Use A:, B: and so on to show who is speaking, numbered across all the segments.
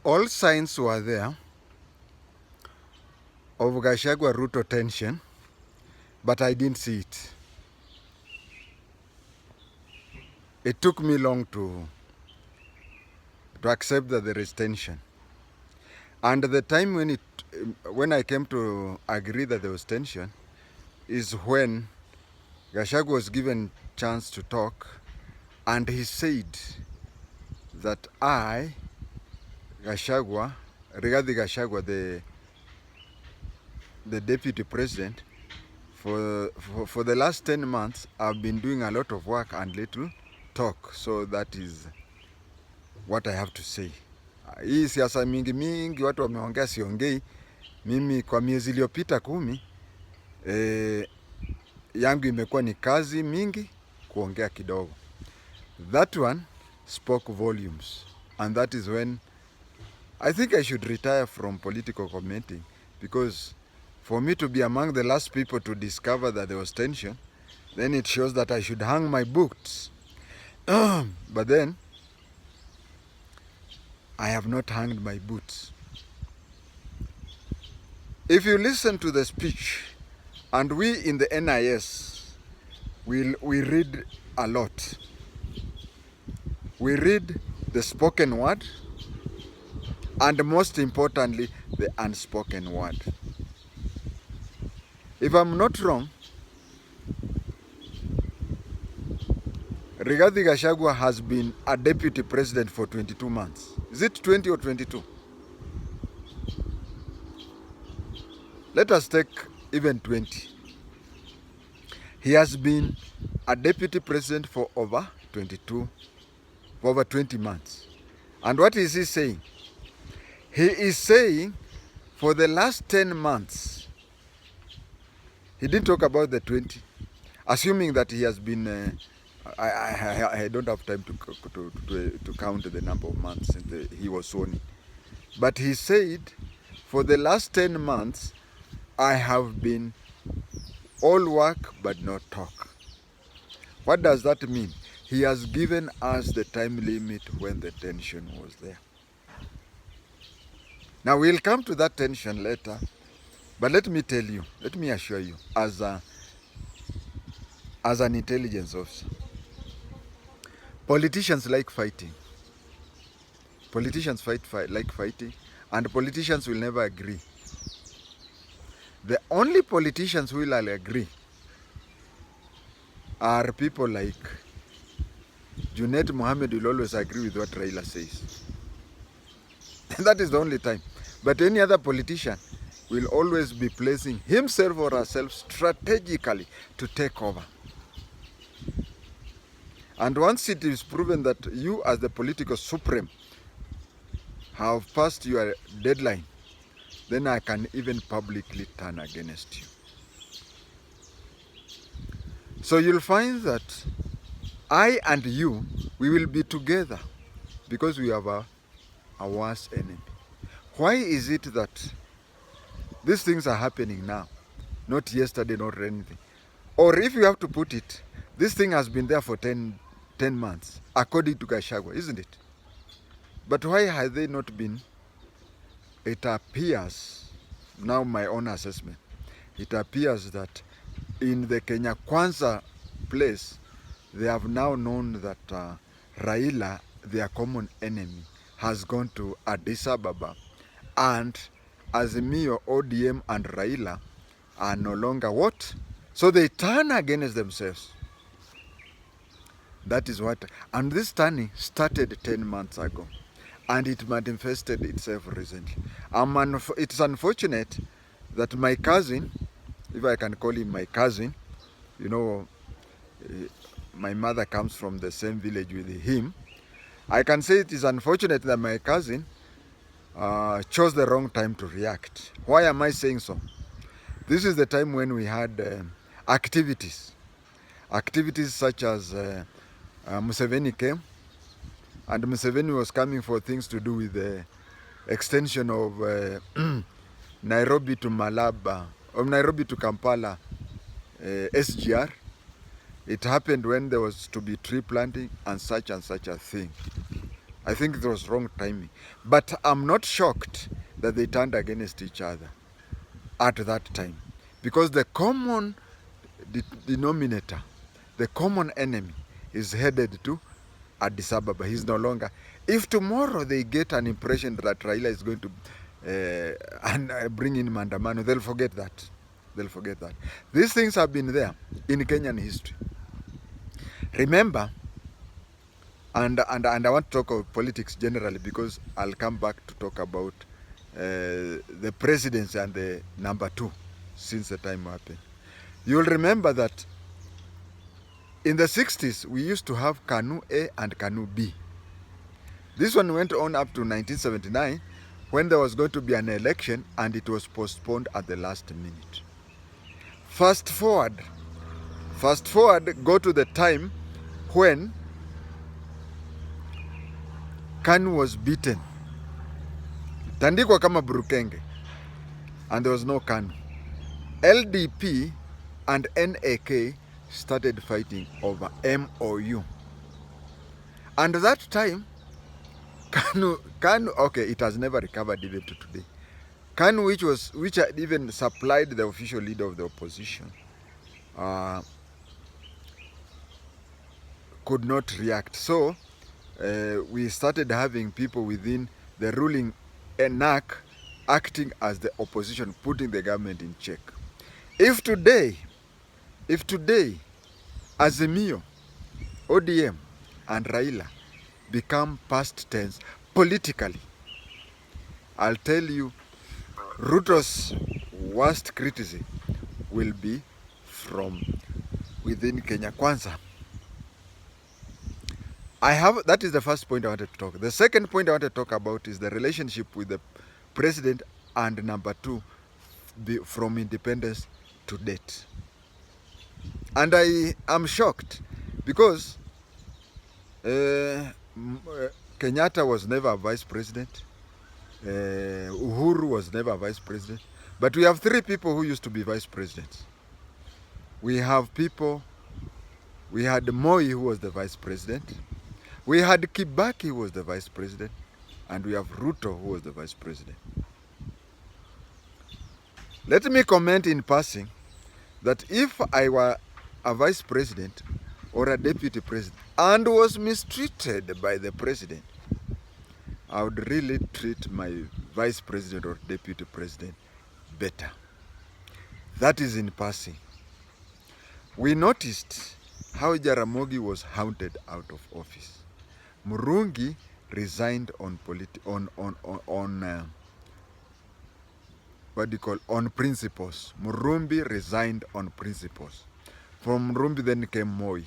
A: All signs were there of Gachagua route of tension, but I didn't see it. It took me long to accept that there is tension. And the time when I came to agree that there was tension is when Gachagua was given chance to talk, and he said that Gachagua, Rigathi Gachagua, the deputy president, for the last 10 months, I've been doing a lot of work and little talk. So that is what I have to say. Hii siasa mingi watu wameongea siongei. Mimi kwa miezi iliyopita 10 yangu imekuwa ni kazi mingi, kuongea kidogo. That one spoke volumes, and that is when I think I should retire from political commenting, because for me to be among the last people to discover that there was tension, then it shows that I should hang my boots. But then I have not hanged my boots. If you listen to the speech, and we in the NIS, we read a lot. We read the spoken word, and most importantly, the unspoken word. If I'm not wrong, Rigathi Gachagua has been a deputy president for 22 months. Is it 20 or 22? Let us take even 20. He has been a deputy president for over 20 months. And what is he saying? He is saying for the last 10 months, he didn't talk about the 20, assuming that he has been, I don't have time to count the number of months since he was sworn in. But he said, for the last 10 months, I have been all work but not talk. What does that mean? He has given us the time limit when the tension was there. Now we'll come to that tension later, but let me tell you, let me assure you, as an intelligence officer, politicians like fighting. Politicians like fighting, and politicians will never agree. The only politicians who will agree are people like Junet Mohammed will always agree with what Raila says. That is the only time. But any other politician will always be placing himself or herself strategically to take over. And once it is proven that you as the political supreme have passed your deadline, then I can even publicly turn against you. So you'll find that I and you, we will be together because we have a worse enemy. Why is it that these things are happening now, not yesterday, not anything? Or if you have to put it, this thing has been there for 10 months, according to Gachagua, isn't it? But why have they not been? It appears, now my own assessment, it appears that in the Kenya Kwanza place, they have now known that Raila, their common enemy, has gone to Addis Ababa, and Azimio, ODM and Raila are no longer what? So they turn against themselves. That is what, and this turning started 10 months ago, and it manifested itself recently. It's unfortunate that my cousin, if I can call him my cousin, you know, my mother comes from the same village with him. I can say it is unfortunate that my cousin chose the wrong time to react. Why am I saying so? This is the time when we had activities such as Museveni came, and Museveni was coming for things to do with the extension of Nairobi to Malaba, or Nairobi to Kampala SGR. It happened when there was to be tree planting and such a thing. I think it was wrong timing. But I'm not shocked that they turned against each other at that time. Because the common denominator, the common enemy is headed to Addis Ababa. He's no longer. If tomorrow they get an impression that Raila is going to bring in Mandamano, they'll forget that. They'll forget that. These things have been there in Kenyan history. Remember, and I want to talk about politics generally because I'll come back to talk about the presidency and the number 2 since the time happened. You'll remember that in the 60s, we used to have KANU A and KANU B. This one went on up to 1979 when there was going to be an election and it was postponed at the last minute. Fast forward, go to the time when KANU was beaten. Tandikwa kama Burukenge, and there was no KANU. LDP and NAK started fighting over MOU. And that time, KANU, okay, it has never recovered even to today. KANU, which had even supplied the official leader of the opposition, could not react. So we started having people within the ruling NAC acting as the opposition, putting the government in check. If today, Azimio, ODM, and Raila become past tense politically, I'll tell you, Ruto's worst criticism will be from within Kenya Kwanza. That is the first point I wanted to talk. The second point I want to talk about is the relationship with the president and number 2 from independence to date. And I am shocked because Kenyatta was never a vice president. Uhuru was never a vice president. But we have 3 people who used to be vice presidents. We had Moi, who was the vice president. We had Kibaki, who was the vice president. And we have Ruto, who was the vice president. Let me comment in passing that if I were a vice president or a deputy president and was mistreated by the president, I would really treat my vice president or deputy president better. That is in passing. We noticed how Jaramogi was hounded out of office. Murungi resigned on on principles. Murumbi resigned on principles. From Murumbi then came Moi.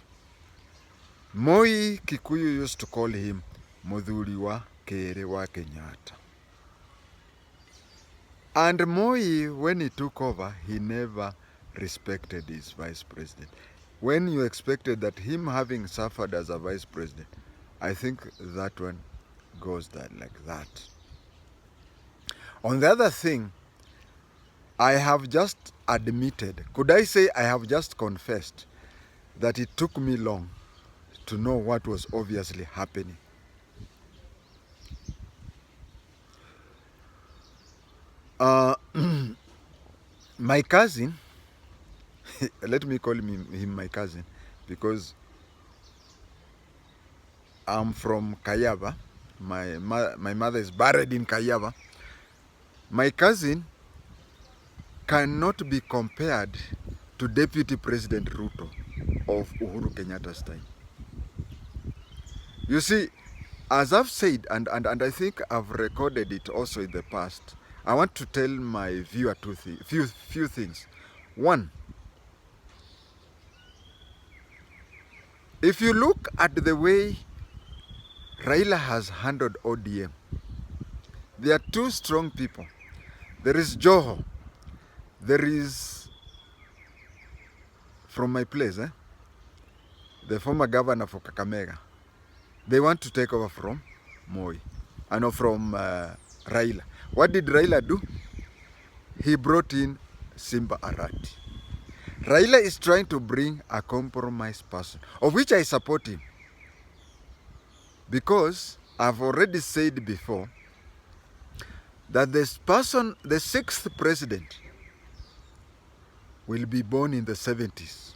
A: Moi, Kikuyu used to call him Muthuri wa Kere wa Kenyatta. And Moi, when he took over, he never respected his vice president. When you expected that him having suffered as a vice president, I think that one goes like that. On the other thing, I have just admitted, could I say I have just confessed that it took me long to know what was obviously happening. My cousin, let me call him my cousin, because I'm from Kayaba. My mother is buried in Kayaba. My cousin cannot be compared to Deputy President Ruto of Uhuru Kenyatta's time. You see, as I've said, and I think I've recorded it also in the past, I want to tell my viewer few things. One, if you look at the way Raila has handled ODM, there are 2 strong people. There is Joho. There is, from my place, the former governor for Kakamega. They want to take over from Moi. From Raila. What did Raila do? He brought in Simba Arati. Raila is trying to bring a compromise person, of which I support him. Because I've already said before that this person, the 6th president, will be born in the 70s.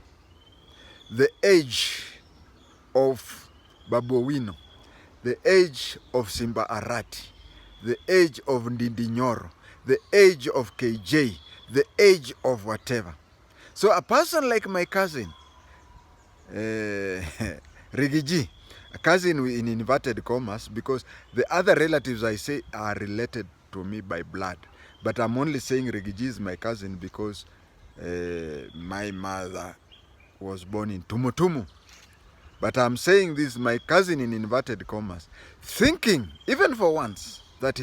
A: The age of Babu Owino, the age of Simba Arati, the age of Ndindi Nyoro, the age of KJ, the age of whatever. So a person like my cousin, Rigiji, a cousin in inverted commas, because the other relatives I say are related to me by blood. But I'm only saying Rigiji is my cousin because my mother was born in Tumutumu. But I'm saying this, my cousin in inverted commas, thinking, even for once, that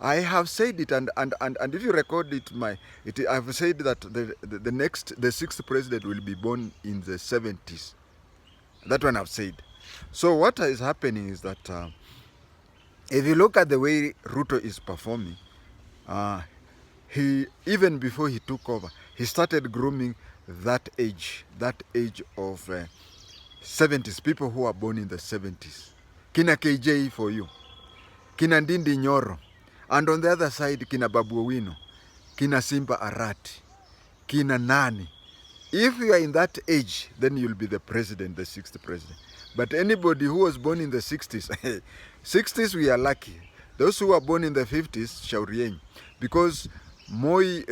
A: I have said it, and if you record it, I've said that the 6th president will be born in the 70s. That one I've said. So what is happening is that if you look at the way Ruto is performing, he, even before he took over, he started grooming that age of 70s, people who are born in the 70s. Kina KJ for you, kina Ndindi Nyoro, and on the other side, kina Babu Owino, kina Simba Arati, kina Nani. If you are in that age, then you'll be the president, the 6th president. But anybody who was born in the 60s, 60s we are lucky. Those who are born in the 50s, shauri. Because Moi,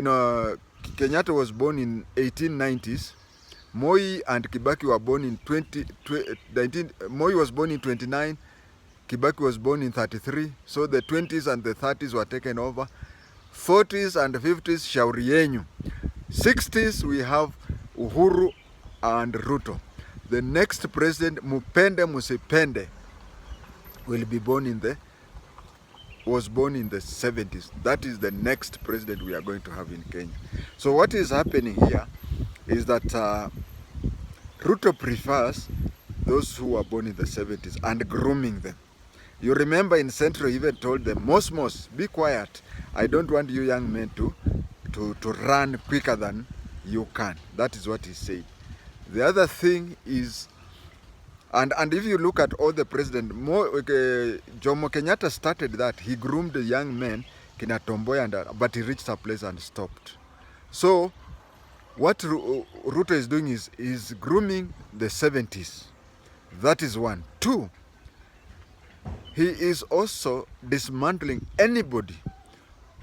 A: Kenyatta was born in 1890s. Moi and Kibaki were born in 19. Moi was born in 29. Kibaki was born in 33. So the 20s and the 30s were taken over. 40s and 50s, shauri yenyu. 60s we have Uhuru and Ruto. The next president, Mupende Musipende, was born in the 70s. That is the next president we are going to have in Kenya. So what is happening here is that Ruto prefers those who are born in the 70s and grooming them. You remember in Central, he even told them, Mos, be quiet. I don't want you young men to run quicker than you can. That is what he said. The other thing is, and if you look at all the president, Jomo Kenyatta started that. He groomed the young men, Kina Tomboy, but he reached a place and stopped. So what Ruto is doing is grooming the 70s. That is one. Two, he is also dismantling anybody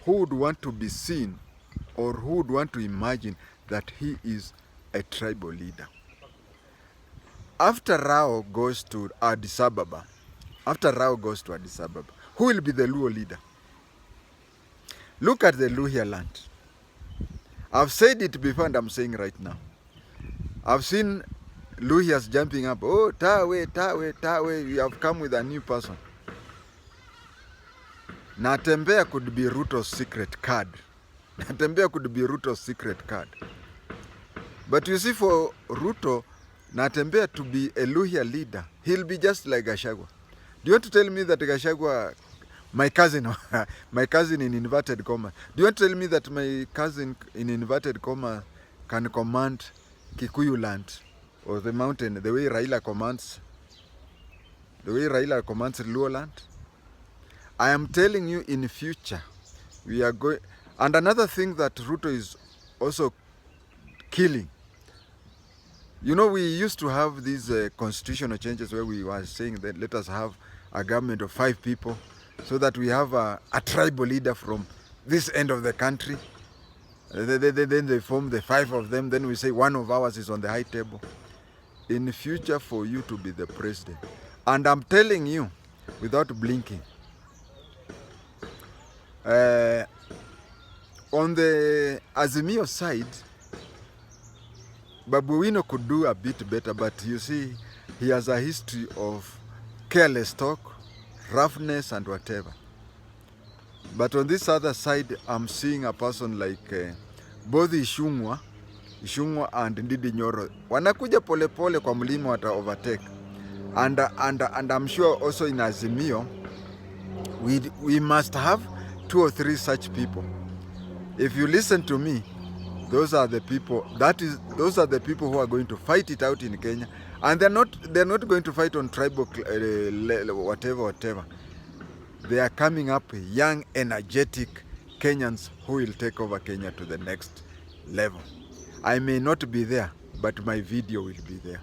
A: who would want to be seen or who would want to imagine that he is a tribal leader. After Rao goes to Addis Ababa, who will be the Luo leader? Look at the Luhya land. I've said it before and I'm saying right now. I've seen Luhyas jumping up. Oh, Tawe, we have come with a new person. Natembea could be Ruto's secret card. But you see, for Ruto, Natembea to be a Luhya leader, he'll be just like Gachagua. Do you want to tell me that Gachagua, my cousin in inverted comma, do you want to tell me that my cousin in inverted comma can command Kikuyu land or the mountain the way Raila commands Luo land? I am telling you, in future, we are going. And another thing that Ruto is also killing. You know, we used to have these constitutional changes where we were saying that let us have a government of 5 people so that we have a tribal leader from this end of the country. Then they form the 5 of them. Then we say one of ours is on the high table. In the future, for you to be the president. And I'm telling you, without blinking, on the Azimio side, Babu Owino could do a bit better, but you see, he has a history of careless talk, roughness, and whatever. But on this other side, I'm seeing a person like both Ishungwa and Ndindi Nyoro. Wanakuja pole kwa mlima wata overtake. And I'm sure also in Azimio, we must have 2 or 3 such people. If you listen to me, those are the people. Those are the people who are going to fight it out in Kenya, and they're not going to fight on tribal whatever. they are coming up young, energetic Kenyans who will take over Kenya to the next level. I may not be there, but my video will be there.